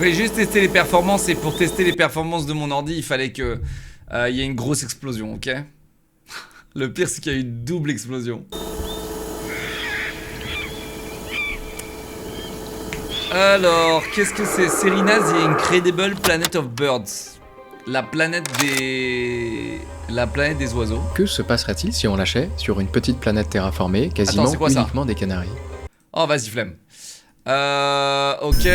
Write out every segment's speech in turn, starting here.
voulais juste tester les performances et pour tester les performances de mon ordi, il fallait que il y ait une grosse explosion, ok? Le pire, c'est qu'il y a eu une double explosion. Alors, qu'est-ce que c'est? Serena, The Incredible Planet of Birds. La planète des oiseaux. Que se passerait-il si on lâchait sur une petite planète terraformée, quasiment Attends, c'est quoi ça? uniquement des canaris? Oh, vas-y, flemme. Ok.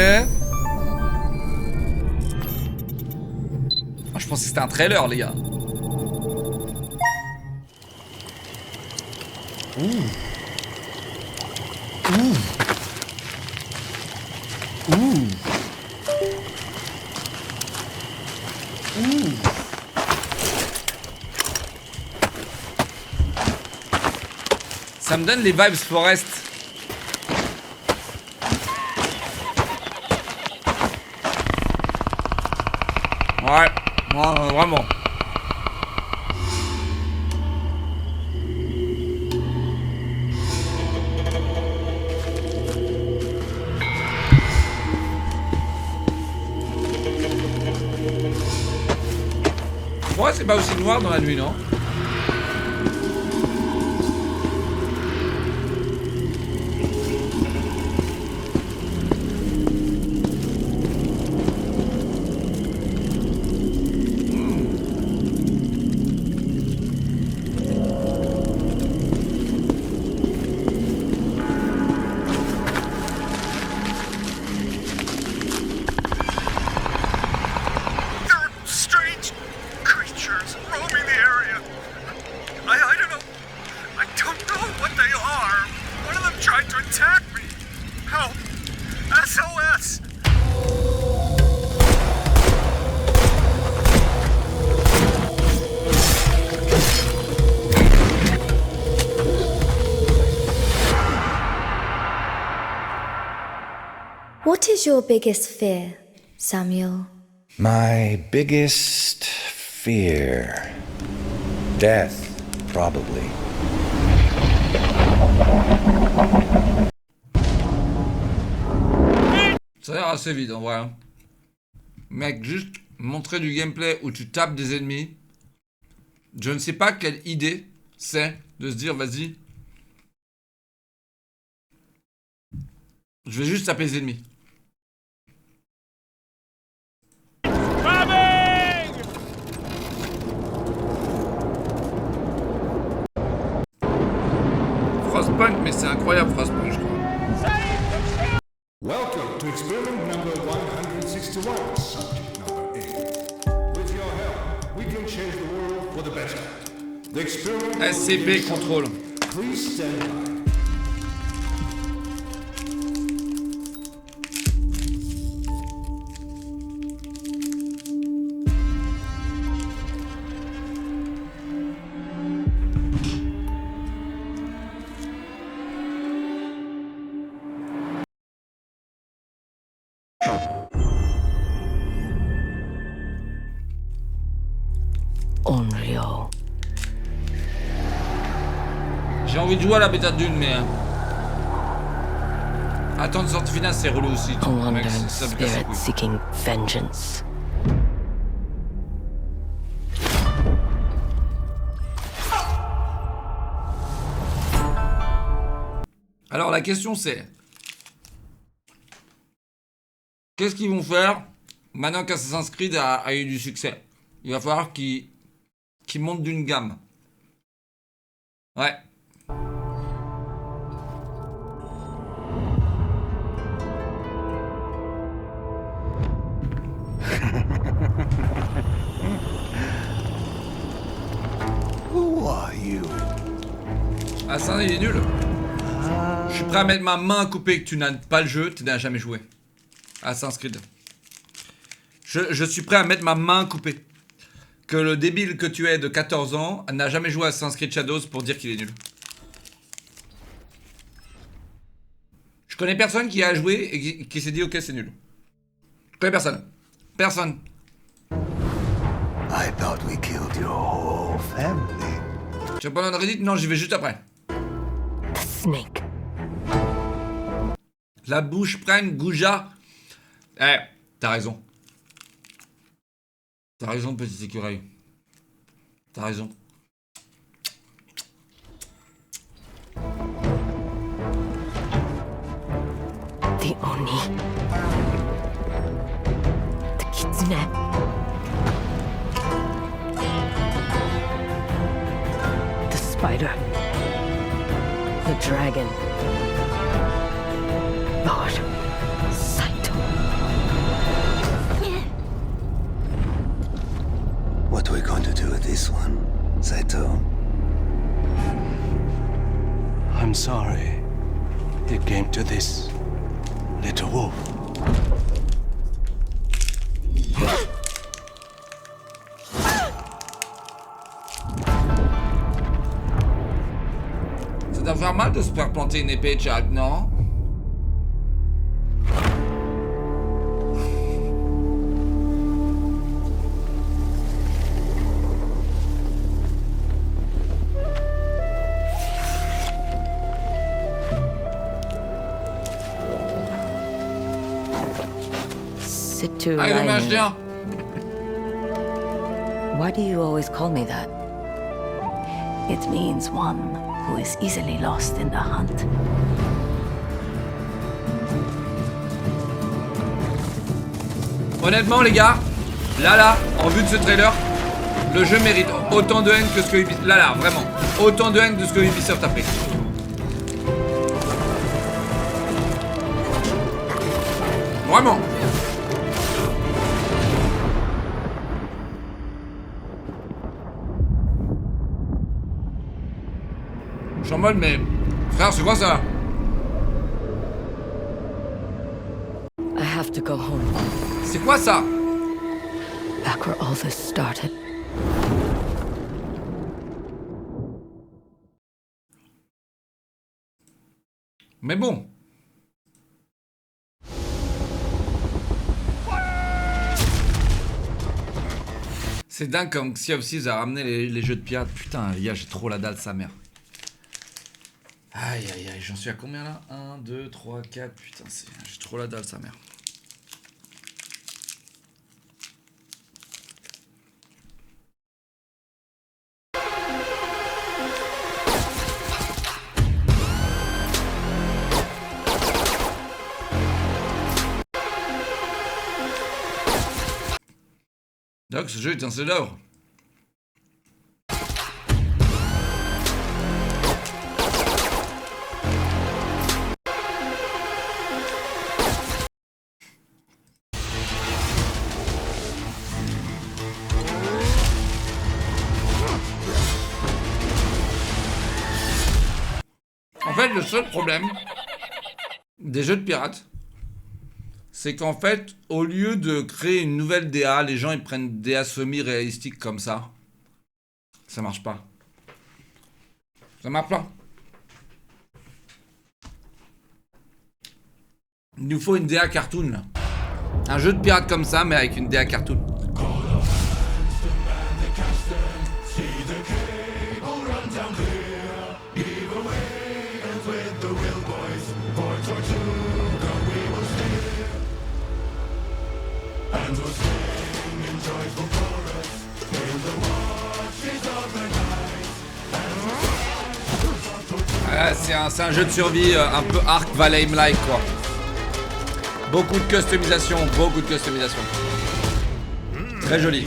Oh, je pensais que c'était un trailer, les gars. Ouh. Ouh. Ouh. Ouh. Ça me donne les vibes Forest. Ouais, vraiment. Ouais, c'est pas aussi noir dans la nuit, non? What is your biggest fear, Samuel? My biggest fear. Death, probably. Ça a l'air assez vite en vrai. Hein. Mec, juste montrer du gameplay où tu tapes des ennemis. Je ne sais pas quelle idée c'est de se dire vas-y. Je vais juste taper les ennemis. Frostpunk, mais c'est incroyable Frostpunk, je crois. Welcome to experiment number 161, subject number 8. With your help, we can change the world for the better. The experiment will SCP begin contrôle. shortly. Please stand by. Unreal. J'ai envie de jouer à la bêta d'une, mais... Attendre sortie finale, c'est relou aussi. A Mec, wandering ça me casse les spirit couilles. seeking vengeance. Alors la question c'est... Qu'est-ce qu'ils vont faire maintenant qu'Assassin's Creed a eu du succès? Il va falloir qu'ils montent d'une gamme. Ouais. Who are you? Ah ça il est nul. Je suis prêt à mettre ma main à couper que tu n'as pas le jeu, tu n'as jamais joué. Assassin's Creed. Je suis prêt à mettre ma main à couper. Que le débile que tu es de 14 ans n'a jamais joué à Assassin's Creed Shadows pour dire qu'il est nul. Je connais personne qui a joué et qui s'est dit ok c'est nul. Je connais personne. Personne. I thought we killed your whole family. Tu vas pas dans Reddit? Non, j'y vais juste après. Snake. La bouche prenne Gouja. Eh, T'as raison. T'as raison, petit écureuil. T'as raison. The Oni. The Kitsune. The spider. The dragon. Lord Saito. What are we going to do with this one, Saito? I'm sorry. It came to this. Little wolf. Ça doit faire mal de se faire planter une épée, Jack, non? Ah, dommage, tiens. Why do you always call me that? It means one who is easily lost in the hunt. Honnêtement, les gars, là, en vue de ce trailer, le jeu mérite autant de haine que ce que Ubisoft... Là, vraiment. Autant de haine de ce que Ubisoft a pris. Vraiment. Je suis en mode, mais... Frère, c'est quoi ça? I have to go home. C'est quoi ça? Back where all this started. Mais bon. C'est dingue comme Sea of Thieves a ramené les jeux de pirates. Putain, les gars, j'ai trop la dalle, sa mère. Aïe, aïe, aïe, j'en suis à combien là? 1, 2, 3, 4, putain, j'ai trop la dalle, sa mère. Donc ce jeu est un chef-d'œuvre. En fait, le seul problème des jeux de pirates, c'est qu'en fait, au lieu de créer une nouvelle DA, les gens ils prennent des DA semi-réalistiques comme ça. Ça marche pas. Ça marche pas. Il nous faut une DA cartoon là. Un jeu de pirate comme ça, mais avec une DA cartoon. C'est un jeu de survie un peu Ark Valheim-like quoi. Beaucoup de customisation, beaucoup de customisation. Très joli.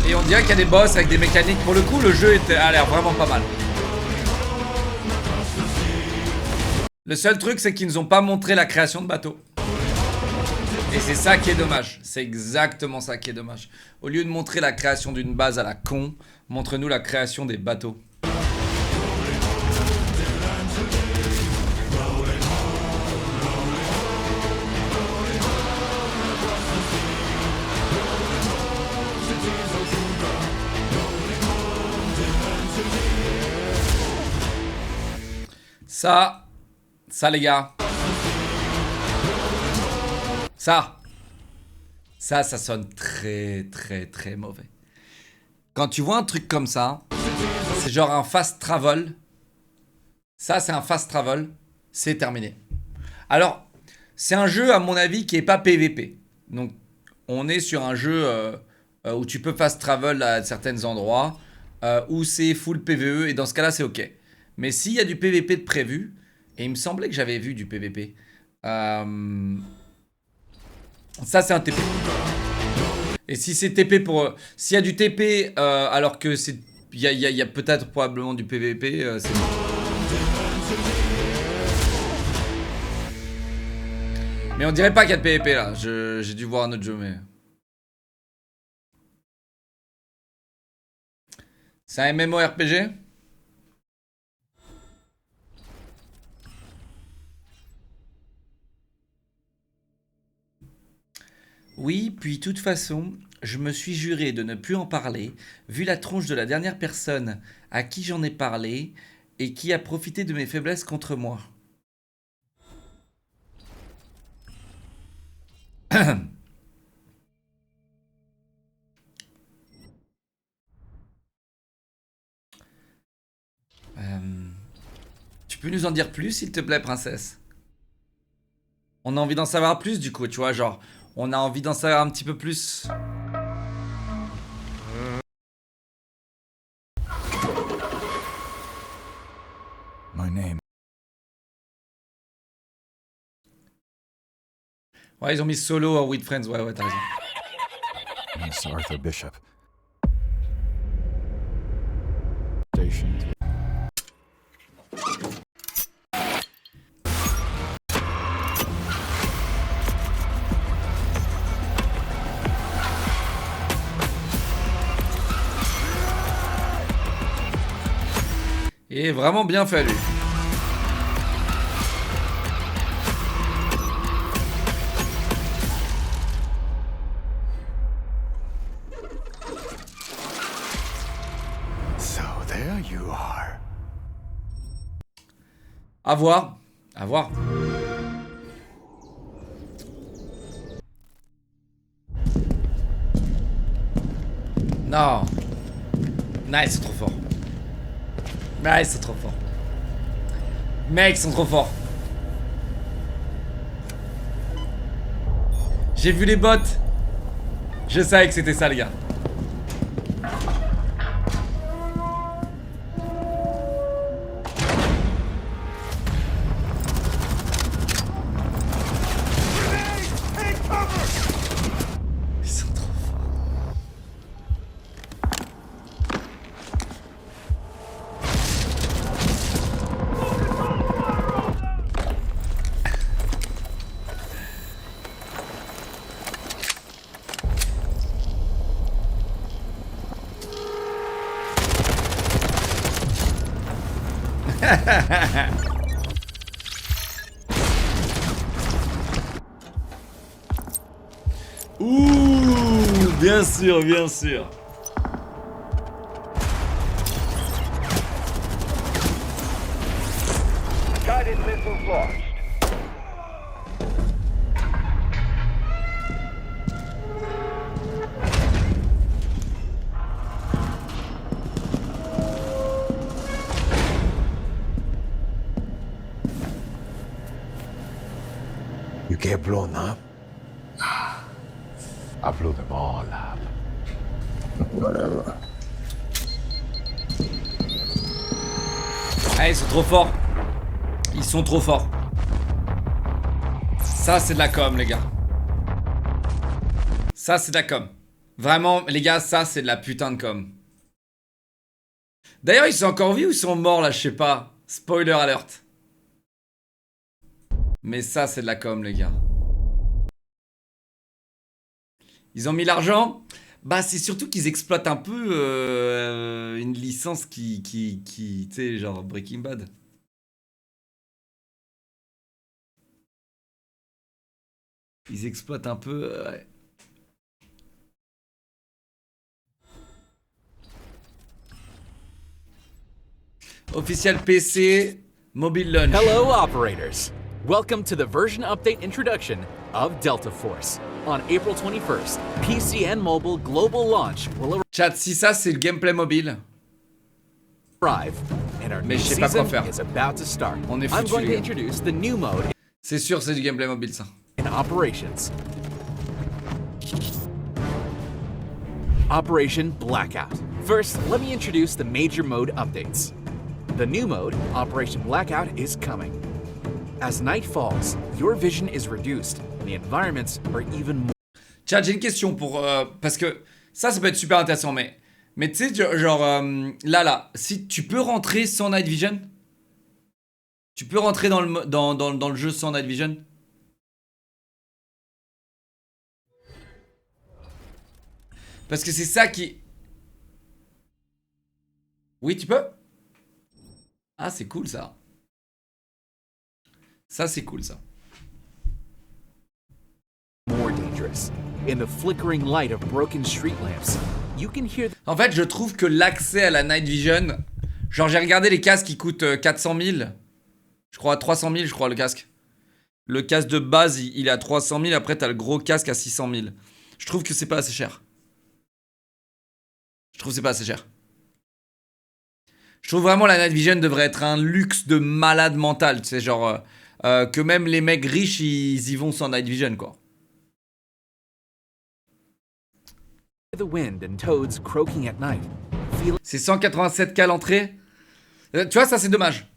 Et on dirait qu'il y a des boss avec des mécaniques. Pour le coup, le jeu a l'air vraiment pas mal. Le seul truc, c'est qu'ils nous ont pas montré la création de bateaux. Et c'est ça qui est dommage. C'est exactement ça qui est dommage. Au lieu de montrer la création d'une base à la con, montre-nous la création des bateaux. Ça les gars. Ça sonne très très très mauvais. Quand tu vois un truc comme ça, c'est genre un fast travel. Ça c'est un fast travel, c'est terminé. Alors, c'est un jeu à mon avis qui est pas PVP. Donc, on est sur un jeu où tu peux fast travel à certains endroits, où c'est full PVE, et dans ce cas-là c'est ok. Mais s'il y a du PVP de prévu, et il me semblait que j'avais vu du PVP, ça c'est un TP. Et si c'est TP pour... S'il y a du TP alors que c'est... Il y a peut-être probablement du PVP, c'est bon. Mais on dirait pas qu'il y a de PVP là. J'ai dû voir un autre jeu mais... C'est un MMORPG ? Oui, puis de toute façon, je me suis juré de ne plus en parler, vu la tronche de la dernière personne à qui j'en ai parlé et qui a profité de mes faiblesses contre moi. Tu peux nous en dire plus, s'il te plaît, princesse? On a envie d'en savoir plus, du coup, tu vois, genre... On a envie d'en savoir un petit peu plus. My name. Ouais, ils ont mis solo en With Friends, ouais, t'as raison. Miss Arthur Bishop. Station. Et vraiment bien fait, lui. So there you are. À voir. À voir. Non. Nice, c'est trop fort. Nice, c'est trop fort. Mec, ils sont trop forts. J'ai vu les bots. Je savais que c'était ça, les gars. Ils sont trop forts. Ouh, bien sûr, bien sûr. Guided missiles launched. You get blown up? I blew them all up. Whatever. Ah, ils sont trop forts. Ils sont trop forts. Ça, c'est de la com, les gars. Ça, c'est de la com. Vraiment, les gars, ça, c'est de la putain de com. D'ailleurs, ils sont encore en vie ou ils sont morts, là, je sais pas. Spoiler alert. Mais ça, c'est de la com, les gars. Ils ont mis l'argent. Bah, c'est surtout qu'ils exploitent un peu une licence qui tu sais, genre Breaking Bad. Ils exploitent un peu... ouais. Officiel PC, Mobile Lunch. Hello, operators. Welcome to the version update introduction of Delta Force. On April 21st, PC and mobile global launch will Chat, si ça c'est le gameplay mobile. arrive, and our Mais new je sais pas quoi season faire. is about to start. On est I'm foutus, going les to gars. introduce the new mode C'est sûr, c'est du gameplay mobile ça. in operations. Operation Blackout. First, let me introduce the major mode updates. The new mode, Operation Blackout, is coming. As night falls, your vision is reduced, and the environments are even more. Chat, j'ai une question pour parce que ça peut être super intéressant, mais tu sais genre là, si tu peux rentrer sans night vision, tu peux rentrer dans le jeu sans night vision. Parce que c'est ça qui. Oui, tu peux. Ah, c'est cool ça. Ça c'est cool ça. More dangerous. In the flickering light of broken street lamps, you can hear En fait, je trouve que l'accès à la night vision, genre j'ai regardé les casques qui coûtent 400 000, je crois 300 000, je crois le casque. Le casque de base, il est à 300 000, après t'as le gros casque à 600 000. Je trouve que c'est pas assez cher. Je trouve que c'est pas assez cher. Je trouve vraiment la night vision devrait être un luxe de malade mental, tu sais, genre que même les mecs riches ils y vont sans night vision quoi. the wind and toads croaking at night. Feel C'est 187K l'entrée. Tu vois, ça c'est dommage.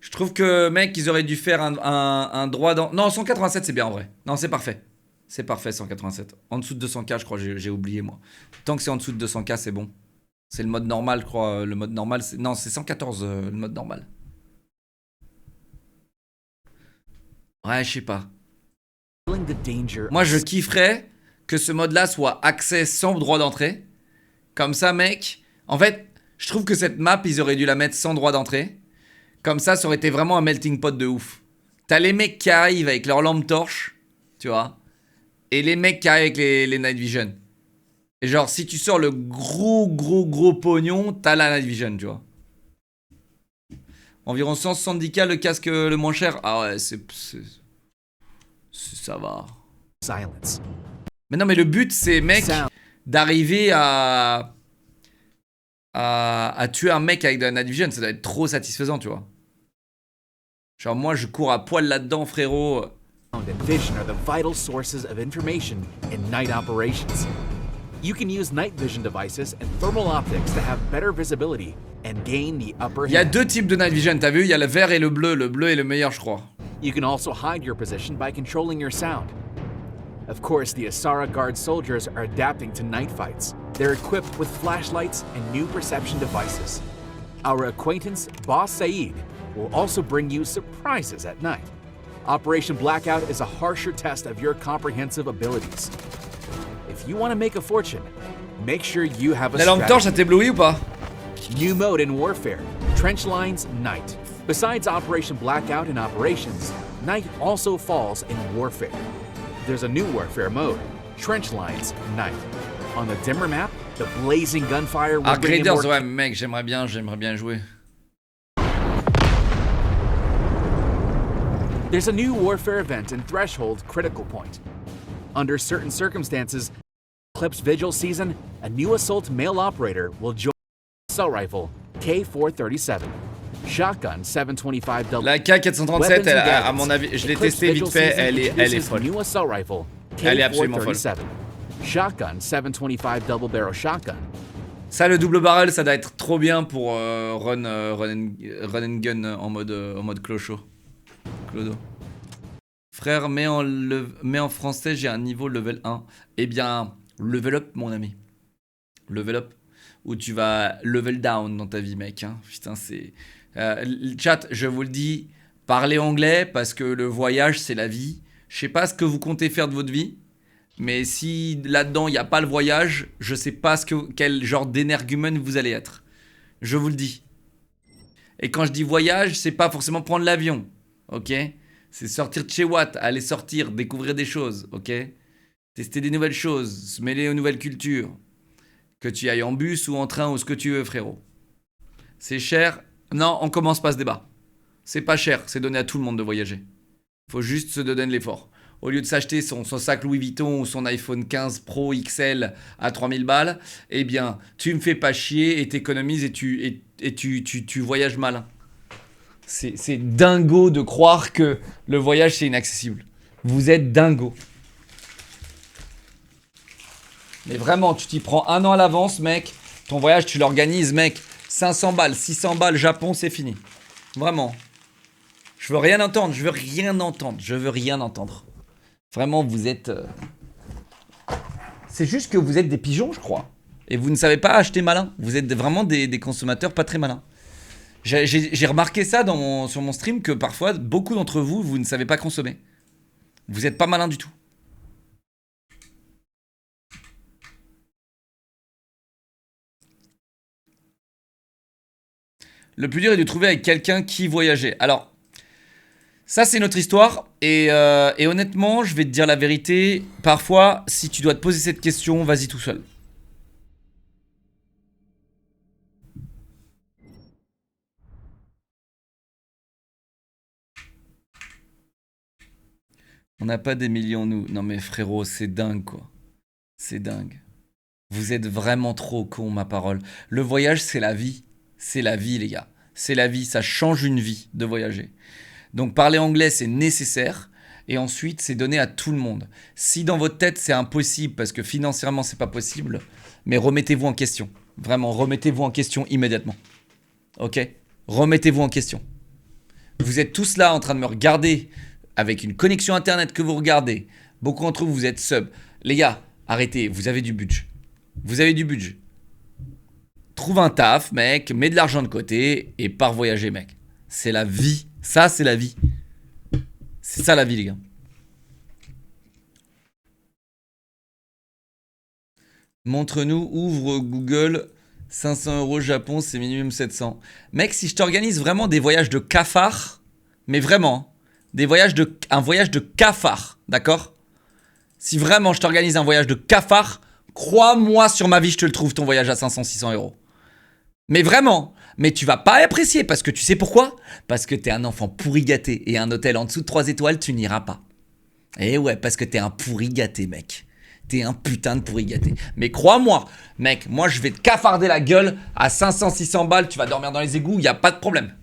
Je trouve que, mec, ils auraient dû faire un droit dans... Non, 187 c'est bien en vrai. Non, c'est parfait. C'est parfait, 187. En dessous de 200K, je crois, j'ai oublié moi. Tant que c'est en dessous de 200K, c'est bon. C'est le mode normal, je crois. Le mode normal, c'est... Non, c'est 114 le mode normal. Ouais, je sais pas. feeling the danger. Moi, je kifferais que ce mode-là soit accès sans droit d'entrée. Comme ça, mec. En fait, je trouve que cette map, ils auraient dû la mettre sans droit d'entrée. Comme ça aurait été vraiment un melting pot de ouf. T'as les mecs qui arrivent avec leur lampe torche, tu vois. Et les mecs qui arrivent avec les night vision. Et genre, si tu sors le gros pognon, t'as la night vision, tu vois. Environ 170K le casque le moins cher. Ah ouais, ça va. Silence. Mais non, mais le but, c'est, mec, d'arriver à tuer un mec avec de la night vision. Ça doit être trop satisfaisant, tu vois. Genre, moi, je cours à poil là-dedans, frérot. Sound and vision are the vital sources of information in night operations. You can use night vision devices and thermal optics to have better visibility and gain the upper Il y a hand. deux types de night vision, t'as vu? Il y a le vert et le bleu. Le bleu est le meilleur, je crois. You can also hide your position by controlling your sound. Of course, the Asara Guard soldiers are adapting to night fights. They're equipped with flashlights and new perception devices. Our acquaintance, Boss Saeed, will also bring you surprises at night. Operation Blackout is a harsher test of your comprehensive abilities. If you want to make a fortune, make sure you have a La lampe torche, strategy. ça t'éblouit ou pas? New mode in warfare, Trench Lines Night. Besides Operation Blackout in operations, night also falls in warfare. There's a new warfare mode, Trench Lines Night. On the dimmer map, the blazing gunfire will Arc bring in Raiders, more ouais, mec, j'aimerais bien jouer. There's a new warfare event in Threshold Critical Point. Under certain circumstances, Eclipse Vigil season, a new assault male operator will join assault rifle K437, shotgun 725 double. La K437, elle, à mon avis, je l'ai testé vite fait, elle est folle. New assault rifle Elle est absolument folle. K437, shotgun 725 double barrel shotgun. Ça, le double barrel, ça doit être trop bien pour run and gun en mode clocho. Clodo. Frère, mets en français, j'ai un niveau level 1. Eh bien, level up, mon ami. Level up. Où tu vas level down dans ta vie, mec. Hein. Putain, c'est... chat, je vous le dis, parlez anglais parce que le voyage, c'est la vie. Je sais pas ce que vous comptez faire de votre vie. Mais si là-dedans, il n'y a pas le voyage, je sais pas quel genre d'énergumène vous allez être. Je vous le dis. Et quand je dis voyage, c'est pas forcément prendre l'avion. Ok? C'est sortir de chez Watt, aller sortir, découvrir des choses. Ok? Tester des nouvelles choses, se mêler aux nouvelles cultures. Que tu ailles en bus ou en train ou ce que tu veux, frérot. C'est cher. Non, on commence pas ce débat. C'est pas cher, c'est donné à tout le monde de voyager. Faut juste se donner de l'effort. Au lieu de s'acheter son sac Louis Vuitton ou son iPhone 15 Pro XL à 3000 balles, eh bien, tu me fais pas chier et t'économises et tu voyages malin. C'est dingo de croire que le voyage, c'est inaccessible. Vous êtes dingo. Mais vraiment, tu t'y prends 1 an à l'avance, mec. Ton voyage, tu l'organises, mec. 500 balles, 600 balles, Japon, c'est fini. Vraiment. Je veux rien entendre, je veux rien entendre, je veux rien entendre. Vraiment, vous êtes... C'est juste que vous êtes des pigeons, je crois. Et vous ne savez pas acheter malin. Vous êtes vraiment des consommateurs pas très malins. J'ai remarqué ça sur mon stream, que parfois, beaucoup d'entre vous, vous ne savez pas consommer. Vous n'êtes pas malin du tout. Le plus dur est de trouver avec quelqu'un qui voyageait. Alors, ça c'est notre histoire. Et honnêtement, je vais te dire la vérité. Parfois, si tu dois te poser cette question, vas-y tout seul. On n'a pas des millions, nous. Non mais frérot, c'est dingue quoi. C'est dingue. Vous êtes vraiment trop cons, ma parole. Le voyage, c'est la vie. C'est la vie, les gars. C'est la vie. Ça change une vie de voyager. Donc parler anglais, c'est nécessaire. Et ensuite, c'est donné à tout le monde. Si dans votre tête, c'est impossible, parce que financièrement, c'est pas possible, mais remettez-vous en question. Vraiment, remettez-vous en question immédiatement. Ok? Remettez-vous en question. Vous êtes tous là en train de me regarder avec une connexion internet que vous regardez. Beaucoup d'entre vous, vous êtes sub. Les gars, arrêtez. Vous avez du budget. Vous avez du budget. Trouve un taf, mec. Mets de l'argent de côté et pars voyager, mec. C'est la vie. Ça, c'est la vie. C'est ça la vie, les gars. Montre-nous, ouvre Google, 500 € Japon, c'est minimum 700. Mec, si je t'organise vraiment des voyages de cafard, mais vraiment, un voyage de cafard, d'accord? Si vraiment je t'organise un voyage de cafard, crois-moi sur ma vie, je te le trouve ton voyage à 500-600 €. Mais vraiment, mais tu vas pas apprécier parce que tu sais pourquoi? Parce que t'es un enfant pourri gâté et un hôtel en dessous de 3 étoiles, tu n'iras pas. Eh ouais, parce que t'es un pourri gâté, mec. T'es un putain de pourri gâté. Mais crois-moi, mec, moi je vais te cafarder la gueule à 500-600 balles, tu vas dormir dans les égouts, y a pas de problème.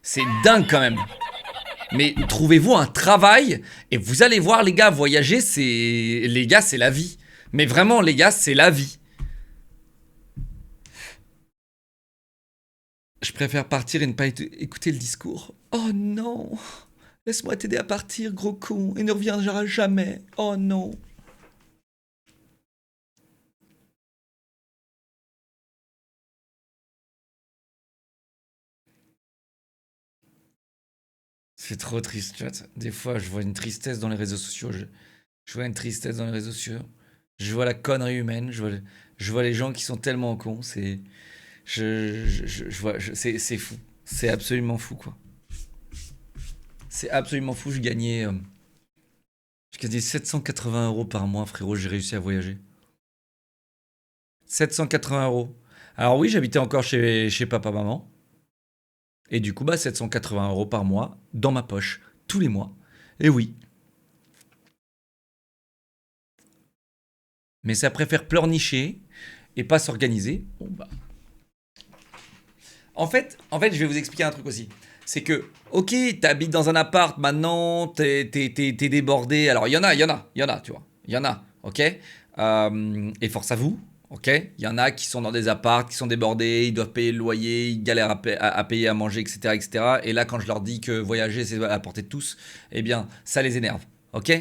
C'est dingue quand même. Mais trouvez-vous un travail et vous allez voir les gars, voyager, les gars, c'est la vie. Mais vraiment les gars, c'est la vie. Je préfère partir et ne pas écouter le discours. Oh non. Laisse-moi t'aider à partir, gros con, et ne reviendra jamais. Oh non. C'est trop triste, tu vois. Des fois, je vois une tristesse dans les réseaux sociaux. Je vois une tristesse dans les réseaux sociaux. Je vois la connerie humaine. Je vois les gens qui sont tellement cons. C'est fou. C'est absolument fou, quoi. C'est absolument fou. Je gagnais 780 € par mois, frérot. J'ai réussi à voyager. 780 €. Alors oui, j'habitais encore chez papa-maman. Et du coup, 780 € par mois dans ma poche, tous les mois. Et oui. Mais ça préfère pleurnicher et pas s'organiser. Bon En fait, je vais vous expliquer un truc aussi. C'est que, ok, t'habites dans un appart, maintenant, t'es débordé. Alors, il y en a, tu vois. Il y en a, ok. Et force à vous. Ok, il y en a qui sont dans des apparts, qui sont débordés, ils doivent payer le loyer, ils galèrent à payer à manger, etc., etc. Et là, quand je leur dis que voyager, c'est à la portée de tous, eh bien, ça les énerve. Ok?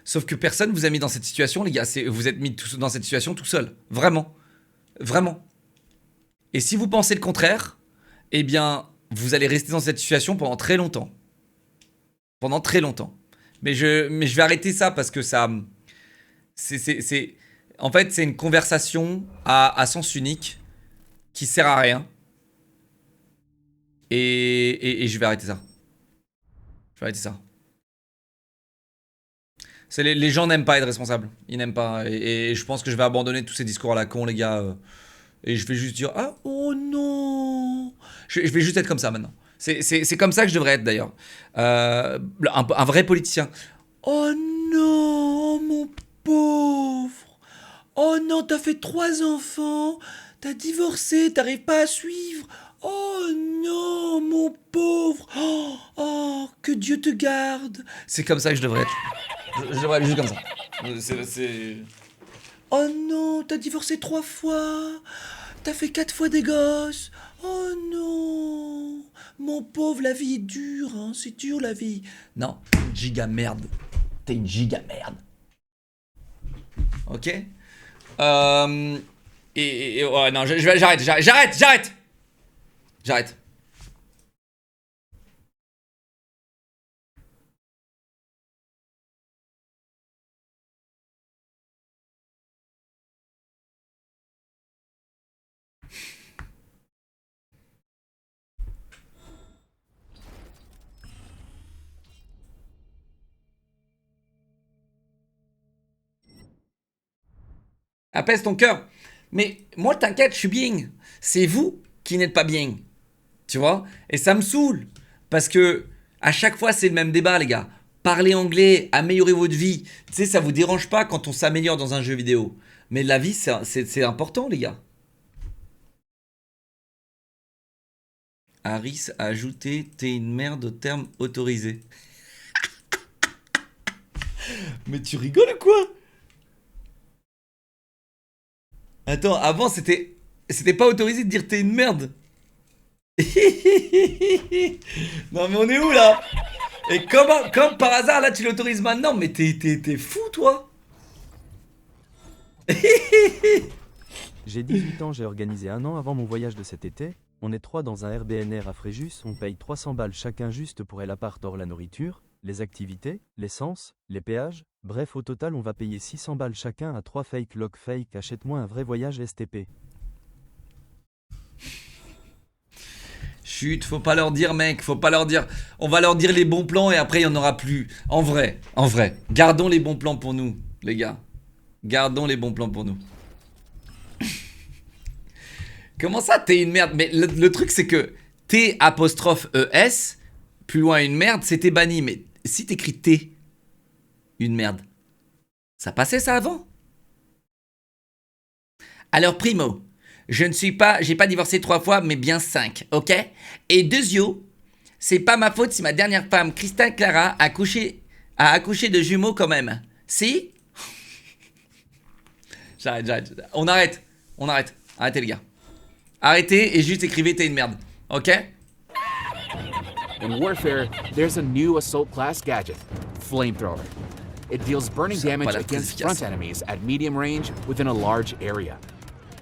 Sauf que personne vous a mis dans cette situation, les gars. Vous êtes mis dans cette situation tout seul. Vraiment. Vraiment. Et si vous pensez le contraire, eh bien, vous allez rester dans cette situation pendant très longtemps. Pendant très longtemps. Mais je vais arrêter ça parce que ça... En fait, c'est une conversation à sens unique qui sert à rien. Et je vais arrêter ça. Je vais arrêter ça. Les gens n'aiment pas être responsables. Ils n'aiment pas. Et je pense que je vais abandonner tous ces discours à la con, les gars. Et je vais juste dire, ah, oh non. Je vais juste être comme ça maintenant. C'est comme ça que je devrais être d'ailleurs. Un vrai politicien. Oh non, mon pauvre. Oh non, t'as fait 3 enfants. T'as divorcé, t'arrives pas à suivre. Oh non, mon pauvre. Oh, que Dieu te garde. C'est comme ça que je devrais être. Je devrais être juste comme ça. Oh non, t'as divorcé 3 fois. T'as fait 4 fois des gosses. Oh non. Mon pauvre, la vie est dure, hein. C'est dur la vie. Non, giga merde. T'es une giga merde. Ok. Ouais, non, j'arrête. Apaise ton cœur. Mais moi, t'inquiète, je suis bien. C'est vous qui n'êtes pas bien. Tu vois? Et ça me saoule. Parce que à chaque fois, c'est le même débat, les gars. Parlez anglais, améliorez votre vie. Tu sais, ça vous dérange pas quand on s'améliore dans un jeu vidéo. Mais la vie, c'est important, les gars. Harris a ajouté « T'es une merde » au terme autorisé. Mais tu rigoles ou quoi? Attends, avant c'était pas autorisé de dire t'es une merde. Non mais on est où là? Et comme par hasard là tu l'autorises maintenant, mais t'es fou toi. J'ai 18 ans, j'ai organisé 1 an avant mon voyage de cet été. On est 3 dans un Airbnb à Fréjus, on paye 300 balles chacun juste pour l'appart hors la nourriture, les activités, l'essence, les péages. Bref, au total, on va payer 600 balles chacun à 3 fake log fake. Achète-moi un vrai voyage STP. Chut, faut pas leur dire, mec, faut pas leur dire. On va leur dire les bons plans et après il y en aura plus. En vrai. Gardons les bons plans pour nous, les gars. Gardons les bons plans pour nous. Comment ça, t'es une merde? Mais le truc, c'est que T apostrophe ES, plus loin une merde, c'était banni. Mais si t'écris T, une merde, ça passait ça avant? Alors, primo, j'ai pas divorcé 3 fois, mais bien 5, ok? Et deuxio, c'est pas ma faute si ma dernière femme, Christine Clara, a accouché de jumeaux quand même. Si? J'arrête. On arrête. Arrêtez les gars. Arrêtez et juste écrivez t'es une merde, ok? In Warfare, there's a new assault class gadget, Flamethrower. It deals burning damage against front enemies at medium range within a large area.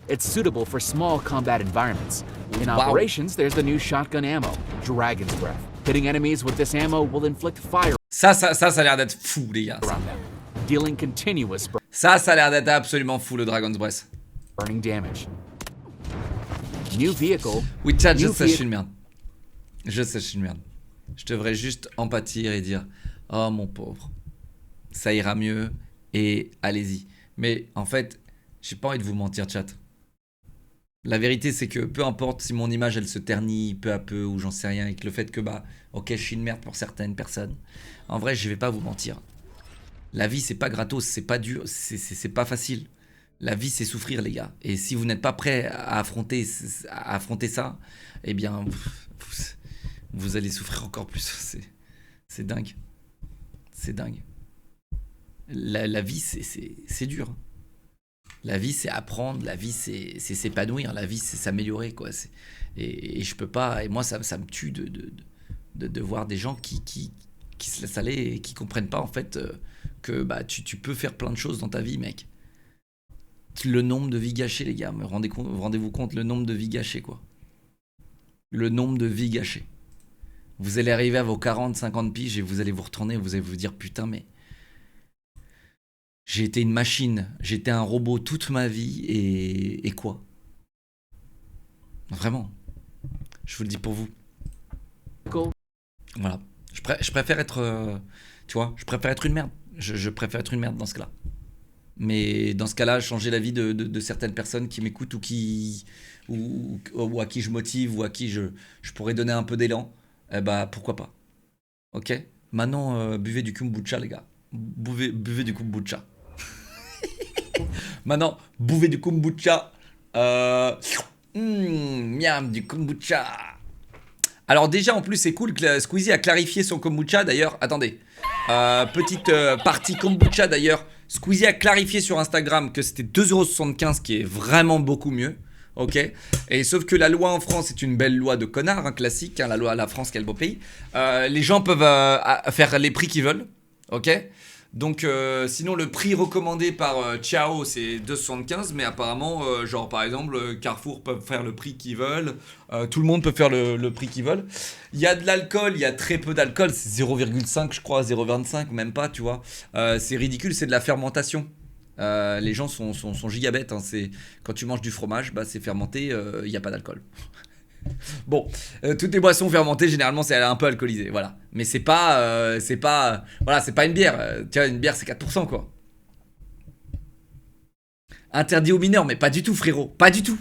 It's suitable for small combat environments. In operations, there's the new shotgun ammo, Dragon's Breath. Hitting enemies with this ammo will inflict fire. Ça a l'air d'être fou, les gars. Around them, dealing continuous ça a l'air d'être absolument fou, le Dragon's Breath. Burning damage. New vehicle. Oui, chat, je sais, je suis une merde. Je devrais juste empathir et dire « Oh, mon pauvre, ça ira mieux et allez-y. » Mais en fait, j'ai pas envie de vous mentir, chat. La vérité, c'est que peu importe si mon image, elle se ternit peu à peu ou j'en sais rien, et que le fait que, ok, je suis une merde pour certaines personnes, en vrai, je vais pas vous mentir. La vie, c'est pas gratos, c'est pas dur, c'est pas facile. La vie, c'est souffrir, les gars. Et si vous n'êtes pas prêts à affronter ça, eh bien, vous allez souffrir encore plus. C'est dingue. C'est dingue. La vie, c'est dur. La vie, c'est apprendre. La vie, c'est s'épanouir. La vie, c'est s'améliorer, quoi. Et je peux pas... Et moi, ça me tue de voir des gens qui se laissent aller et qui comprennent pas, en fait, que tu peux faire plein de choses dans ta vie, mec. Le nombre de vies gâchées, les gars, rendez-vous compte le nombre de vies gâchées, quoi. Le nombre de vies gâchées. Vous allez arriver à vos 40, 50 piges et vous allez vous retourner, vous allez vous dire putain, mais j'ai été une machine, j'étais un robot toute ma vie et quoi? Vraiment. Je vous le dis pour vous. Voilà. Je préfère être, tu vois, je préfère être une merde. Je préfère être une merde dans ce cas-là. Mais dans ce cas-là, changer la vie de certaines personnes qui m'écoutent ou à qui je motive ou à qui je pourrais donner un peu d'élan, eh bah pourquoi pas. Ok? Maintenant, buvez du kombucha, les gars. Buvez du kombucha. Maintenant, buvez du kombucha. Miam, du kombucha. Alors déjà, en plus, c'est cool que Squeezie a clarifié son kombucha. D'ailleurs, attendez. Petite partie kombucha, d'ailleurs. Squeezie a clarifié sur Instagram que c'était 2,75 €, qui est vraiment beaucoup mieux. Ok. Et sauf que la loi en France est une belle loi de connard, hein, classique. Hein, la loi à la France, quel beau pays. Les gens peuvent faire les prix qu'ils veulent. Ok. Donc sinon le prix recommandé par Ciao c'est 2,75 €, mais apparemment genre par exemple Carrefour peuvent faire le prix qu'ils veulent, tout le monde peut faire le prix qu'ils veulent. Il y a de l'alcool, il y a très peu d'alcool, c'est 0,5 je crois, 0,25 même pas, tu vois. C'est ridicule, c'est de la fermentation. Les gens sont gigabêtes, hein. C'est quand tu manges du fromage, bah c'est fermenté, il n'y a pas d'alcool. Bon, toutes les boissons fermentées généralement c'est un peu alcoolisé, voilà. Mais c'est pas voilà, c'est pas une bière. Tu vois, une bière c'est 4% quoi. Interdit aux mineurs, mais pas du tout frérot, pas du tout.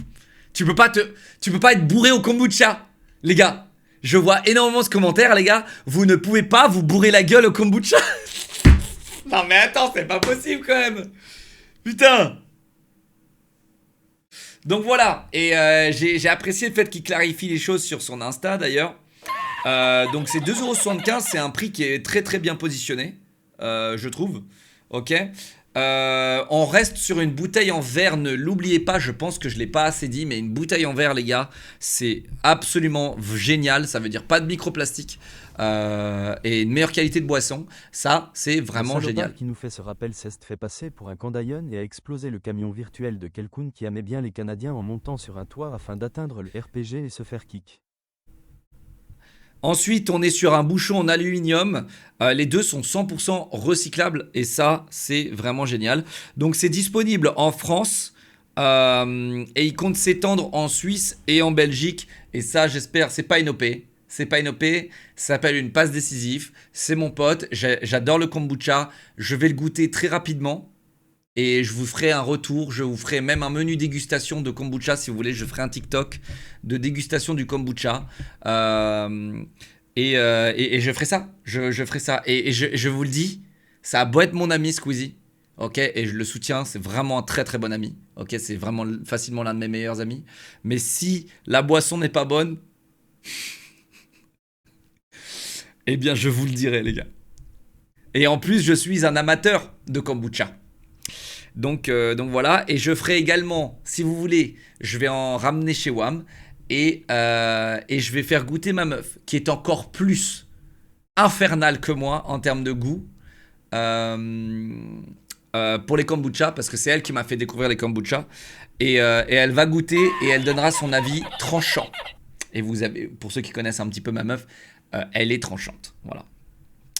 Tu peux pas être bourré au kombucha, les gars. Je vois énormément ce commentaire, les gars. Vous ne pouvez pas vous bourrer la gueule au kombucha. Non mais attends, c'est pas possible quand même. Putain. Donc voilà, et j'ai apprécié le fait qu'il clarifie les choses sur son Insta d'ailleurs. Donc c'est 2,75 €, c'est un prix qui est très très bien positionné, je trouve. Ok. On reste sur une bouteille en verre, ne l'oubliez pas, je pense que je l'ai pas assez dit, mais une bouteille en verre les gars, c'est absolument génial, ça veut dire pas de microplastique. Et une meilleure qualité de boisson, ça c'est vraiment génial. Qui nous fait ce rappel s'est fait passer pour un Kandayon et a explosé le camion virtuel de Kelkun qui aimait bien les Canadiens en montant sur un toit afin d'atteindre le RPG et se faire kick. Ensuite, on est sur un bouchon en aluminium. Les deux sont 100% recyclables et ça, c'est vraiment génial. Donc, c'est disponible en France et il compte s'étendre en Suisse et en Belgique. Et ça, j'espère, c'est pas une OP. C'est pas une OP, ça s'appelle une passe décisive. C'est mon pote, j'adore le kombucha. Je vais le goûter très rapidement. Et je vous ferai un retour, je vous ferai même un menu dégustation de kombucha si vous voulez. Je ferai un TikTok de dégustation du kombucha. Et je ferai ça. Je ferai ça. Et je vous le dis, ça a beau être mon ami Squeezie. Ok, et je le soutiens, c'est vraiment un très très bon ami. Ok, c'est vraiment facilement l'un de mes meilleurs amis. Mais si la boisson n'est pas bonne, eh bien je vous le dirai les gars. Et en plus, je suis un amateur de kombucha. Donc voilà, et je ferai également, si vous voulez, je vais en ramener chez WAM et je vais faire goûter ma meuf, qui est encore plus infernale que moi en termes de goût, pour les kombucha, parce que c'est elle qui m'a fait découvrir les kombucha, et elle va goûter et elle donnera son avis tranchant. Et vous avez, pour ceux qui connaissent un petit peu ma meuf, elle est tranchante, voilà.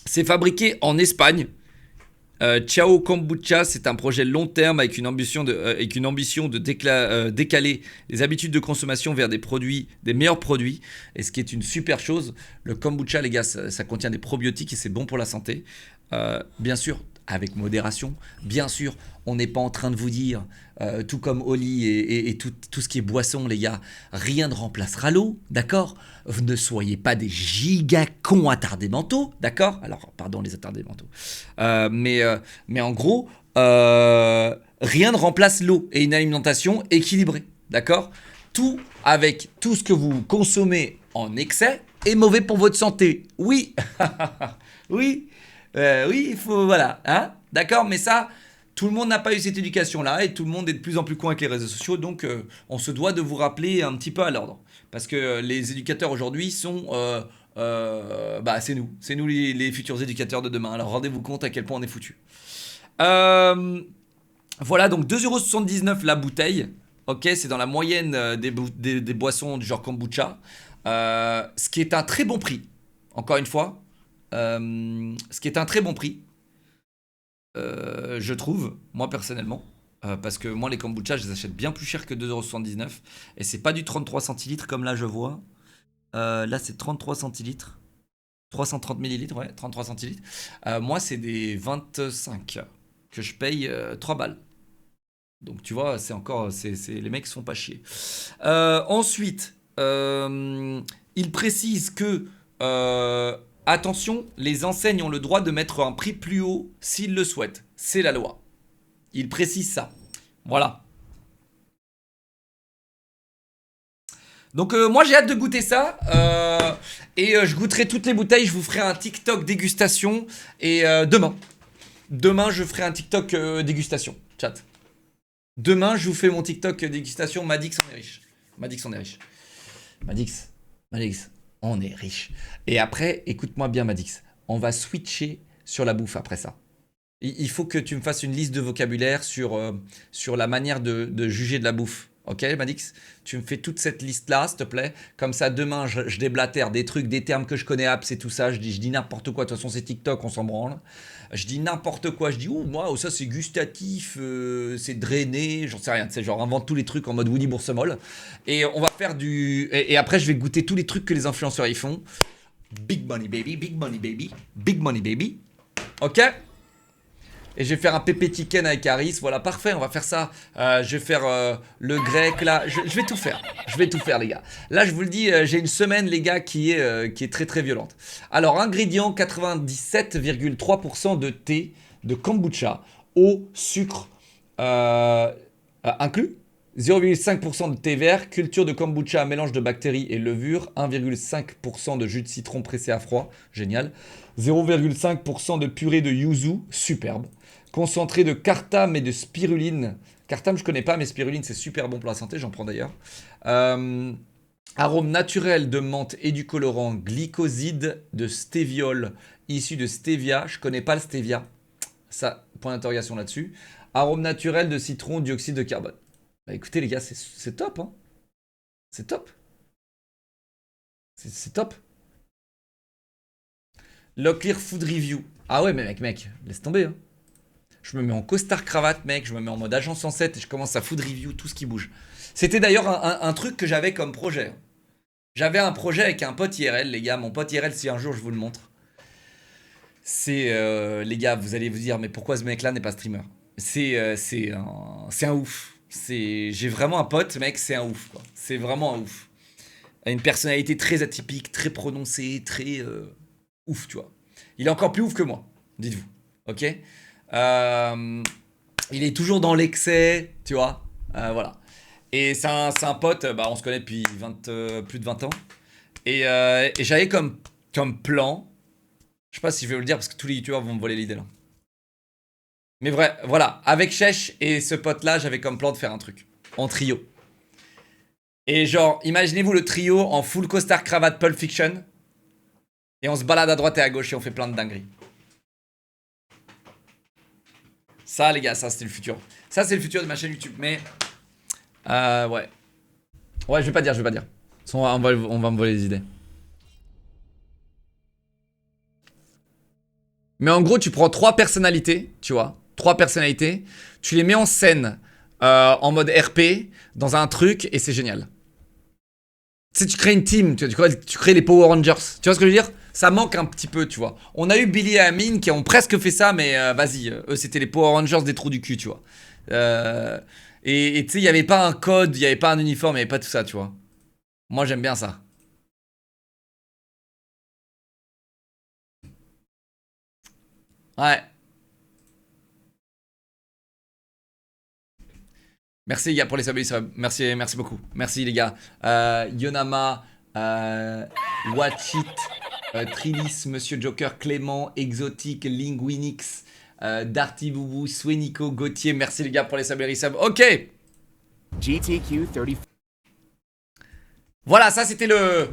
C'est fabriqué en Espagne. Ciao Kombucha, c'est un projet long terme avec une ambition de décaler les habitudes de consommation vers des meilleurs produits, et ce qui est une super chose. Le kombucha, les gars, ça contient des probiotiques et c'est bon pour la santé. Bien sûr, avec modération. Bien sûr, on n'est pas en train de vous dire, tout comme Oli et tout ce qui est boisson, les gars, rien ne remplacera l'eau, d'accord ? Ne soyez pas des giga cons attardés mentaux, d'accord ? Alors, pardon les attardés mentaux. Mais en gros, rien ne remplace l'eau et une alimentation équilibrée, d'accord ? Tout ce que vous consommez en excès est mauvais pour votre santé. Oui, oui, il faut, voilà, hein ? D'accord ? Mais ça, tout le monde n'a pas eu cette éducation-là et tout le monde est de plus en plus con avec les réseaux sociaux, donc on se doit de vous rappeler un petit peu à l'ordre. Parce que les éducateurs aujourd'hui sont... c'est nous les futurs éducateurs de demain. Alors rendez-vous compte à quel point on est foutus. Voilà, donc 2,79 € la bouteille. Ok, c'est dans la moyenne des boissons du genre kombucha. Ce qui est un très bon prix. Encore une fois. Ce qui est un très bon prix. Je trouve, moi personnellement. Parce que moi les kombucha je les achète bien plus cher que 2,79 €. Et c'est pas du 33 centilitres comme là je vois. Là c'est 33 centilitres. 330 millilitres, ouais, 33 centilitres. Moi c'est des 25 que je paye 3 balles. Donc tu vois, c'est encore, les mecs se font pas chier. Ensuite, il précise que, attention, les enseignes ont le droit de mettre un prix plus haut s'ils le souhaitent. C'est la loi. Il précise ça. Voilà. Donc moi j'ai hâte de goûter ça. Et je goûterai toutes les bouteilles. Je vous ferai un TikTok dégustation. Et demain. Demain, je ferai un TikTok dégustation. Chat. Demain, je vous fais mon TikTok dégustation. Madix, on est riche. Madix, on est riche. Madix, on est riche. Et après, écoute-moi bien, Madix. On va switcher sur la bouffe après ça. Il faut que tu me fasses une liste de vocabulaire sur la manière de juger de la bouffe. Ok, Madix? Tu me fais toute cette liste-là, s'il te plaît. Comme ça, demain, je déblatère des trucs, des termes que je connais, apps et tout ça. Je dis n'importe quoi. De toute façon, c'est TikTok, on s'en branle. Je dis n'importe quoi. Je dis, moi, ça, c'est gustatif, c'est drainé, j'en sais rien. C'est genre, invente tous les trucs en mode Woody Boursemol. Et on va faire du... Et après, je vais goûter tous les trucs que les influenceurs y font. Big money, baby, big money, baby, big money, baby. Ok? Et je vais faire un pépé chicken avec Harris. Voilà, parfait, on va faire ça. Je vais faire le grec, là. Je vais tout faire. Je vais tout faire, les gars. Là, je vous le dis, j'ai une semaine, les gars, qui est très, très violente. Alors, ingrédients, 97,3% de thé, de kombucha, eau, sucre inclus. 0,5% de thé vert, culture de kombucha, mélange de bactéries et levure, 1,5% de jus de citron pressé à froid, génial. 0,5% de purée de yuzu, superbe. Concentré de cartame et de spiruline. Cartame, je connais pas, mais spiruline, c'est super bon pour la santé, j'en prends d'ailleurs. Arôme naturel de menthe et du colorant, glycoside de stéviol, issu de stevia. Je connais pas le stevia. Ça, point d'interrogation là-dessus. Arôme naturel de citron, dioxyde de carbone. Bah écoutez les gars, c'est top, hein. C'est top. C'est top. Locklear Food Review. Ah ouais, mais mec, laisse tomber, hein. Je me mets en costard cravate, mec, je me mets en mode agent 107 et je commence à food review tout ce qui bouge. C'était d'ailleurs un truc que j'avais comme projet. J'avais un projet avec un pote IRL, les gars. Mon pote IRL, si un jour je vous le montre. C'est, les gars, vous allez vous dire, mais pourquoi ce mec-là n'est pas streamer? C'est un ouf. J'ai vraiment un pote, mec, c'est un ouf, quoi. C'est vraiment un ouf. Une personnalité très atypique, très prononcée, très ouf, tu vois. Il est encore plus ouf que moi, dites-vous, ok? Il est toujours dans l'excès, tu vois, voilà. Et c'est un pote, on se connaît depuis plus de 20 ans. Et j'avais comme plan, je sais pas si je vais vous le dire parce que tous les youtubeurs vont me voler l'idée là. Mais vrai, voilà, avec Chèche et ce pote-là, j'avais comme plan de faire un truc, en trio. Et genre, imaginez-vous le trio en full costard cravate Pulp Fiction. Et on se balade à droite et à gauche et on fait plein de dingueries. Ça, les gars, ça, c'était le futur. Ça, c'est le futur de ma chaîne YouTube. Mais, ouais. Ouais, je vais pas dire. On va me voler les idées. Mais en gros, tu prends 3 personnalités, tu vois. 3 personnalités. Tu les mets en scène en mode RP dans un truc et c'est génial. Tu sais, tu crées une team, tu crées les Power Rangers. Tu vois ce que je veux dire? Ça manque un petit peu, tu vois. On a eu Billy et Amine qui ont presque fait ça, mais vas-y, eux c'était les Power Rangers des trous du cul, tu vois. Et tu sais, il n'y avait pas un code, il n'y avait pas un uniforme, il n'y avait pas tout ça, tu vois. Moi j'aime bien ça. Ouais. Merci les gars pour les subs. Merci beaucoup. Merci les gars. Yonama, Watch It, Trilis, Monsieur Joker, Clément, Exotique, Linguinix, Darty Boubou, Swenico, Gauthier. Merci les gars pour les subs et resubs. Ok. GTQ 30. Voilà, ça c'était le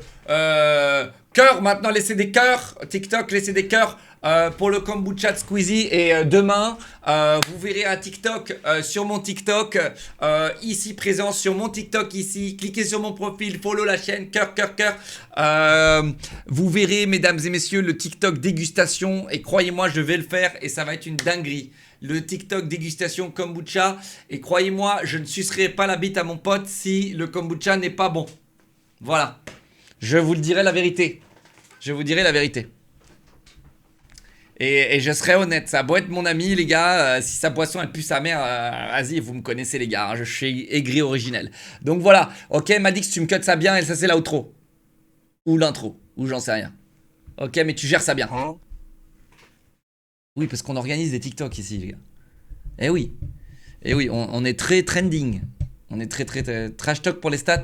cœur. Maintenant, laissez des cœurs. TikTok, laissez des cœurs pour le kombucha de Squeezie. Et demain, vous verrez un TikTok sur mon TikTok. Ici, présent sur mon TikTok ici. Cliquez sur mon profil, follow la chaîne, cœur. Vous verrez, mesdames et messieurs, le TikTok dégustation. Et croyez-moi, je vais le faire et ça va être une dinguerie. Le TikTok dégustation kombucha. Et croyez-moi, je ne sucerai pas la bite à mon pote si le kombucha n'est pas bon. Voilà, je vous dirai la vérité. Et je serai honnête, ça a beau être mon ami, les gars, si sa boisson elle pue sa mère, vas-y, vous me connaissez, les gars, hein, je suis aigri originel. Donc voilà, ok, Madix, tu me cuts ça bien et ça c'est l'outro. Ou l'intro, ou j'en sais rien. Ok, mais tu gères ça bien. Oui, parce qu'on organise des TikTok ici, les gars. Eh oui, on est très trending. On est très trash talk pour les stats.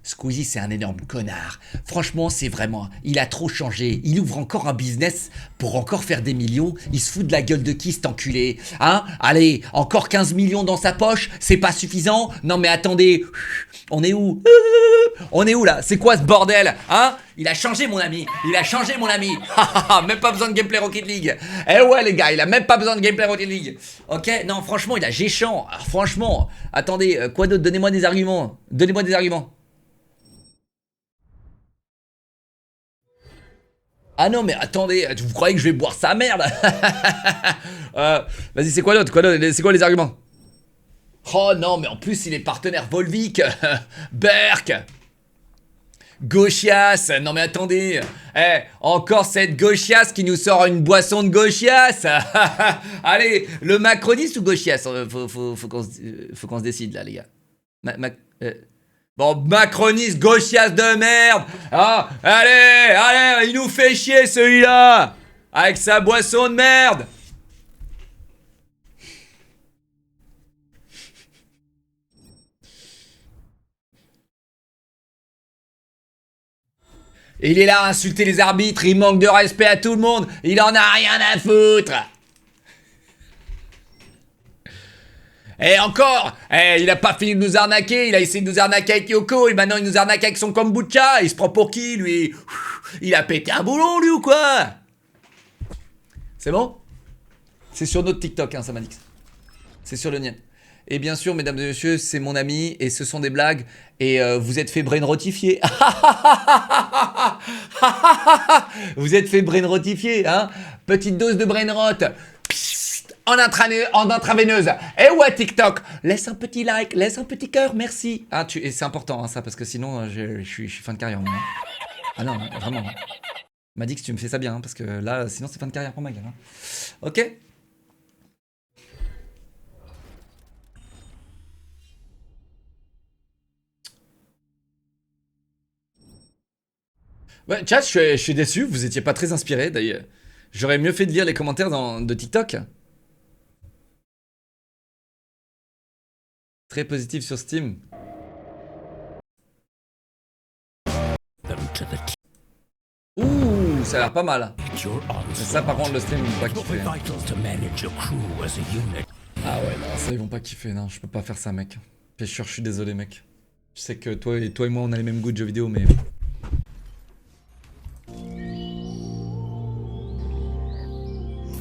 Squeezie, c'est un énorme connard. Franchement, c'est vraiment... Il a trop changé. Il ouvre encore un business pour encore faire des millions. Il se fout de la gueule de qui, cet enculé? Hein? Allez, encore 15 millions dans sa poche? C'est pas suffisant? Non mais attendez, on est où? On est où là? C'est quoi ce bordel? Hein? Il a changé, mon ami. Il a changé, mon ami. Même pas besoin de gameplay Rocket League. Eh ouais, les gars, il a même pas besoin de gameplay Rocket League. Ok? Non, franchement, il a géchant. Alors, franchement, attendez, quoi d'autre? Donnez-moi des arguments. Donnez-moi des arguments. Ah non mais attendez, vous croyez que je vais boire sa merde? Vas-y, c'est quoi d'autre? C'est quoi les arguments? Oh non, mais en plus il est partenaire Volvic, Berk, Gauchias. Non mais attendez, encore cette Gauchias qui nous sort une boisson de Gauchias. Allez, le macroniste ou Gauchias? Faut qu'on se décide là, les gars. Bon, macroniste gauchias de merde. Ah, allez, il nous fait chier celui-là. Avec sa boisson de merde. Il est là à insulter les arbitres, il manque de respect à tout le monde. Il en a rien à foutre. Et encore, il a pas fini de nous arnaquer, il a essayé de nous arnaquer avec Yoko, et maintenant il nous arnaque avec son kombucha, il se prend pour qui, lui? Il a pété un boulon, lui, ou quoi? C'est bon? C'est sur notre TikTok, hein, ça m'a dit. C'est sur le nien. Et bien sûr, mesdames et messieurs, c'est mon ami, et ce sont des blagues, et vous êtes fait brain-rotifier. Vous êtes fait brain-rotifier, hein? Petite dose de brain-rot. En intraveineuse. Et ouais, TikTok, laisse un petit like, laisse un petit cœur, merci. Ah, et c'est important, hein, ça, parce que sinon, je suis fin de carrière. Moi, hein. Ah non, vraiment. Hein. M'a dit que tu me fais ça bien, hein, parce que là, sinon, c'est fin de carrière pour ma gueule. Hein. Ok. Ouais, chat, je suis déçu, vous étiez pas très inspiré, d'ailleurs. J'aurais mieux fait de lire les commentaires de TikTok. Très positif sur Steam. Ouh, ça a l'air pas mal. Mais ça, par contre, le stream, ils vont pas kiffer. Ah ouais, non, ça, ils vont pas kiffer. Non, je peux pas faire ça, mec. Je suis désolé, mec. Je sais que toi et moi, on a les mêmes goûts de jeux vidéo, mais...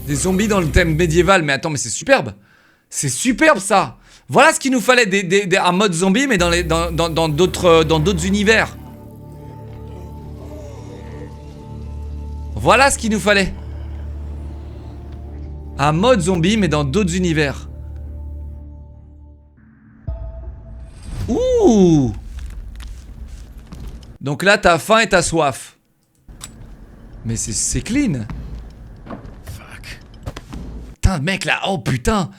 Des zombies dans le thème médiéval. Mais attends, mais c'est superbe. C'est superbe, ça. Voilà ce qu'il nous fallait, un mode zombie, mais dans d'autres univers. Voilà ce qu'il nous fallait. Un mode zombie, mais dans d'autres univers. Ouh! Donc là, t'as faim et t'as soif. Mais c'est clean. Putain, mec, là, oh putain.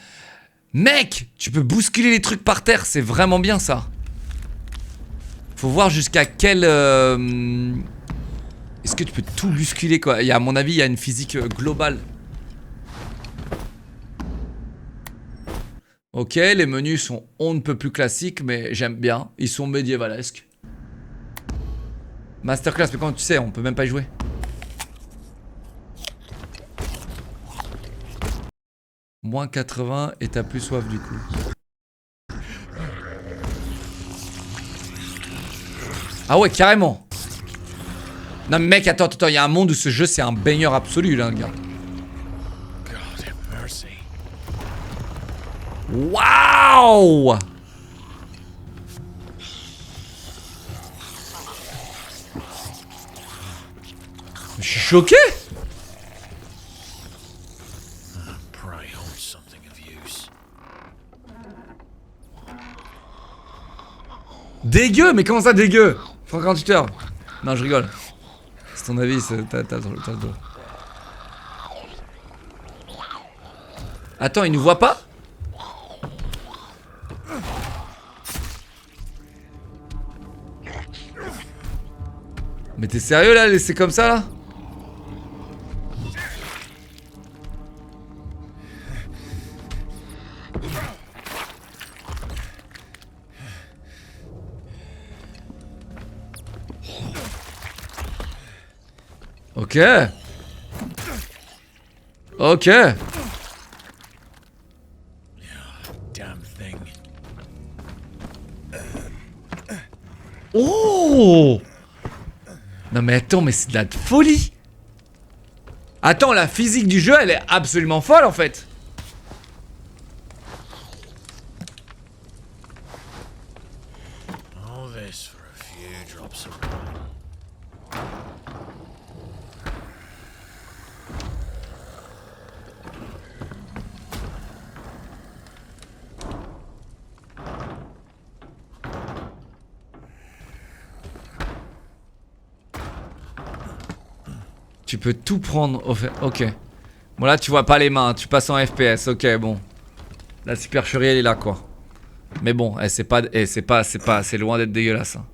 Mec, tu peux bousculer les trucs par terre, c'est vraiment bien ça. Faut voir jusqu'à quel... Est-ce que tu peux tout bousculer quoi? À mon avis, il y a une physique globale. Ok, les menus sont on ne peut plus classiques, mais j'aime bien. Ils sont médiévalesques. Masterclass, mais quand tu sais, on peut même pas y jouer. Moins 80 et t'as plus soif du coup. Ah ouais, carrément. Non mais mec, attends, il y a un monde où ce jeu c'est un baigneur absolu là, regarde. Waouh! Je suis choqué. Dégueu, mais comment ça dégueu? 48 heures. Non, je rigole. C'est ton avis, t'as le dos. Attends, il nous voit pas? Mais t'es sérieux là, laisser comme ça là? Ok. Ok. Oh! Non mais attends, mais c'est de la folie! Attends, la physique du jeu, elle est absolument folle en fait! Tu peux tout prendre au fait. Ok. Bon là tu vois pas les mains, tu passes en FPS, ok bon. La supercherie elle est là quoi. Mais bon, c'est loin d'être dégueulasse. Hein.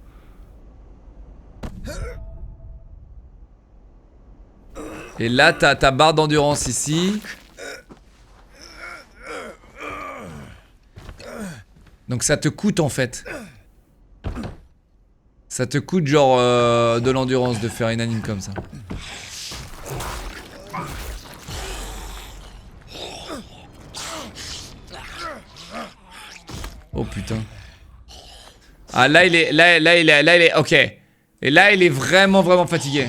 Et là t'as ta barre d'endurance ici. Donc ça te coûte en fait. Ça te coûte genre de l'endurance de faire une anime comme ça. Oh putain. Ah là il est, ok. Et là il est vraiment fatigué.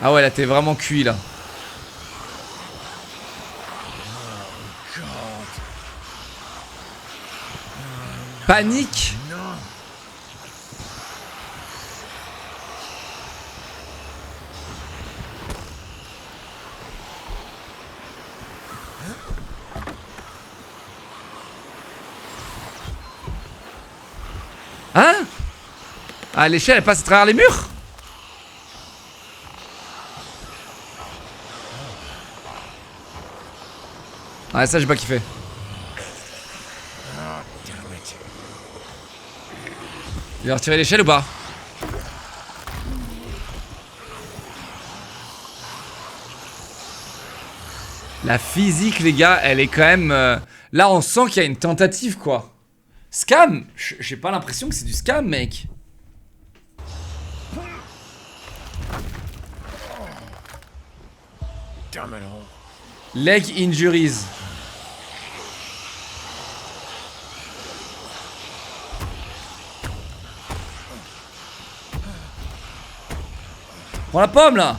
Ah ouais là t'es vraiment cuit là. Panique. Hein? Ah l'échelle elle passe à travers les murs? Ah ça j'ai pas kiffé. Tu vas retirer l'échelle ou pas? La physique les gars elle est quand même... Là on sent qu'il y a une tentative quoi. Scam? J'ai pas l'impression que c'est du scam mec. Leg injuries. Prends la pomme là.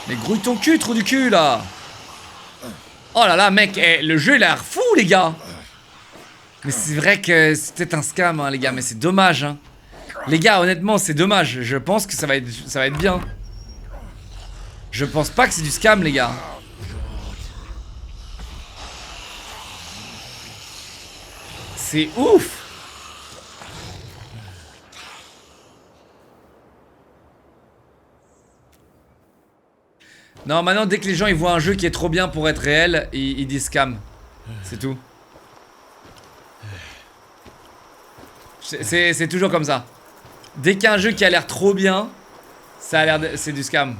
Mais grouille ton cul, trou du cul là. Oh là là mec, le jeu il a l'air fou les gars. Mais c'est vrai que c'est peut-être un scam hein, les gars, mais c'est dommage hein. Les gars honnêtement c'est dommage, je pense que ça va être bien. Je pense pas que c'est du scam les gars. C'est ouf. Non maintenant dès que les gens ils voient un jeu qui est trop bien pour être réel, ils disent scam. C'est tout. C'est toujours comme ça. Dès qu'il y a un jeu qui a l'air trop bien, ça a l'air c'est du scam.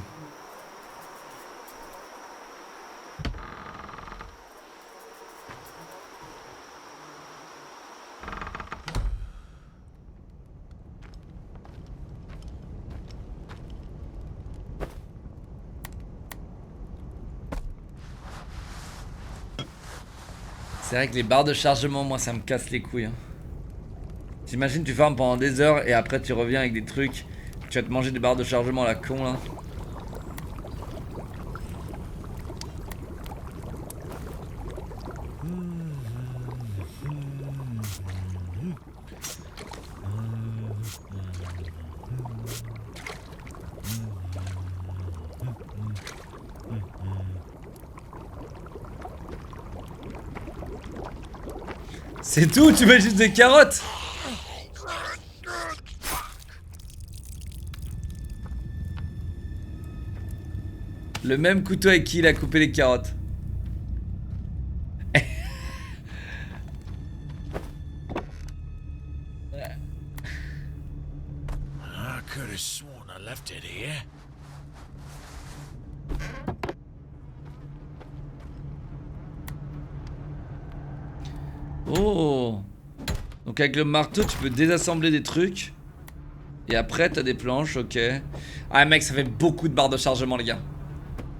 C'est vrai que les barres de chargement, moi ça me casse les couilles. Hein. T'imagines tu farmes pendant des heures et après tu reviens avec des trucs. Tu vas te manger des barres de chargement à la con là. C'est tout, tu mets juste des carottes. Le même couteau avec qui il a coupé les carottes. I could have sworn I left it here. Oh. Donc avec le marteau, tu peux désassembler des trucs. Et après, t'as des planches, ok. Ah mec, ça fait beaucoup de barres de chargement, les gars.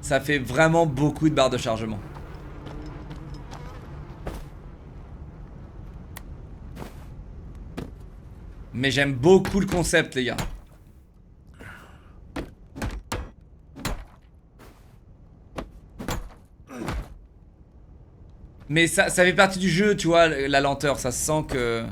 Ça fait vraiment beaucoup de barres de chargement. Mais j'aime beaucoup le concept, les gars. Mais ça fait partie du jeu, tu vois, la lenteur. Ça se sent que...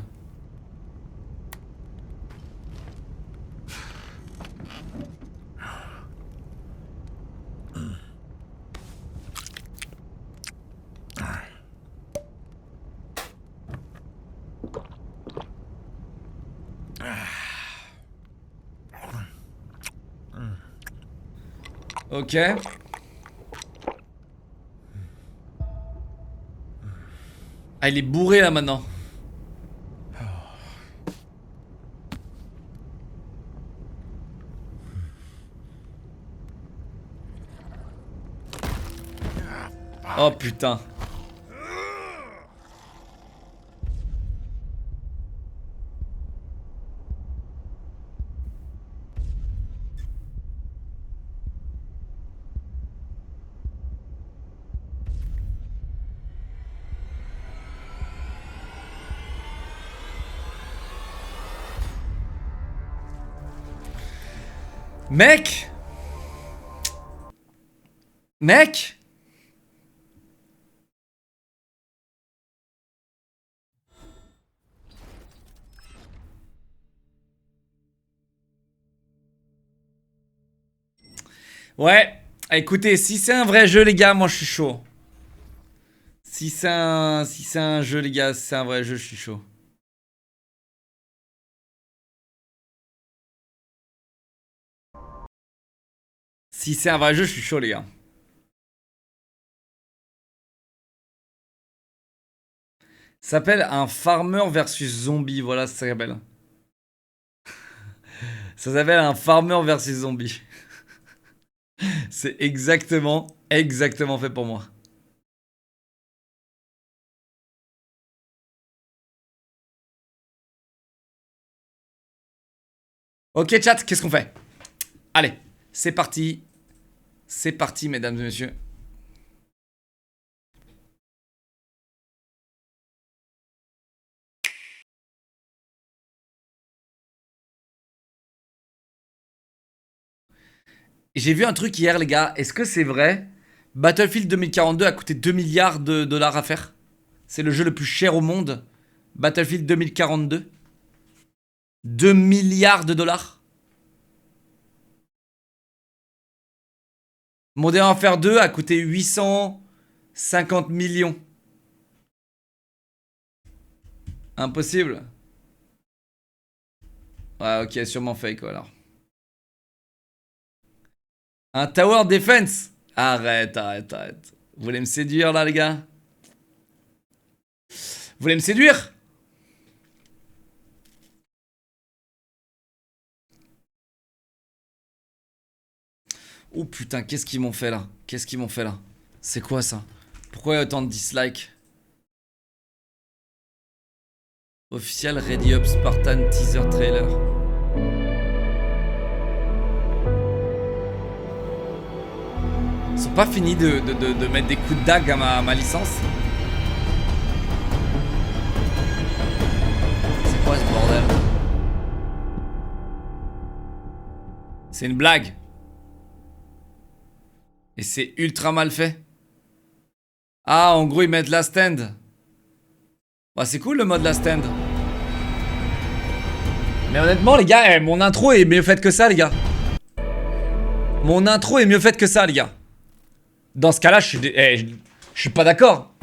Ok. Ah, il est bourré là maintenant. Oh putain. Mec! Mec! Ouais, écoutez, si c'est un vrai jeu les gars, moi je suis chaud. Si c'est un jeu les gars, si c'est un vrai jeu, je suis chaud. Si c'est un vrai jeu, je suis chaud les gars. Ça s'appelle un farmer versus zombie, voilà ce que ça s'appelle. Ça s'appelle un farmer versus zombie. C'est exactement fait pour moi. Ok chat, qu'est-ce qu'on fait? Allez, c'est parti. C'est parti mesdames et messieurs. J'ai vu un truc hier les gars, est-ce que c'est vrai? Battlefield 2042 a coûté 2 milliards de dollars à faire. C'est le jeu le plus cher au monde. Battlefield 2042. 2 milliards de dollars. Modern Warfare 2 a coûté 850 millions. Impossible. Ouais ok, sûrement fake alors. Un tower defense. Arrête. Vous voulez me séduire là les gars? Vous voulez me séduire? Oh putain, qu'est-ce qu'ils m'ont fait là? Qu'est-ce qu'ils m'ont fait là? C'est quoi ça? Pourquoi il y a autant de dislikes? Official Ready Up Spartan teaser trailer. Ils sont pas finis de mettre des coups de dague à ma licence. C'est quoi ce bordel? C'est une blague. Et c'est ultra mal fait. Ah, en gros, ils mettent la stand. Bah, c'est cool le mode la stand. Mais honnêtement, les gars, mon intro est mieux faite que ça, les gars. Mon intro est mieux faite que ça, les gars. Dans ce cas-là, je suis pas d'accord.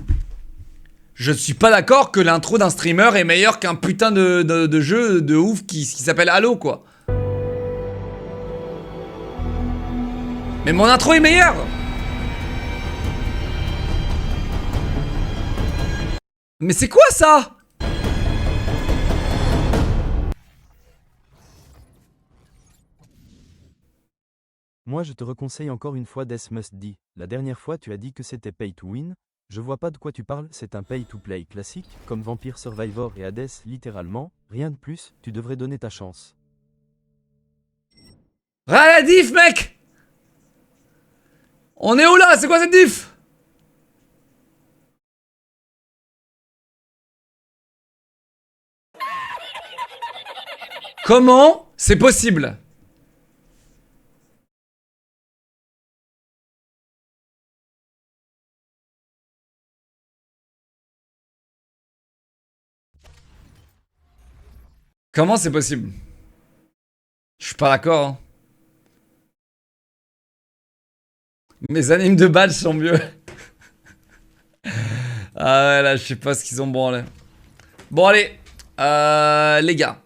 Je suis pas d'accord que l'intro d'un streamer est meilleur qu'un putain de jeu de ouf qui s'appelle Halo, quoi. Mais mon intro est meilleure. Mais c'est quoi ça? Moi je te reconseille encore une fois Death Must Die. La dernière fois tu as dit que c'était pay to win. Je vois pas de quoi tu parles, c'est un pay to play classique, comme Vampire Survivor et Hades littéralement. Rien de plus, tu devrais donner ta chance. Ah la diff, mec! On est où là? C'est quoi cette diff? Comment c'est possible? Comment c'est possible? Je suis pas d'accord. Hein. Mes animes de badge sont mieux. Ah ouais, là, je sais pas ce qu'ils ont branlé. Bon, allez. Les gars.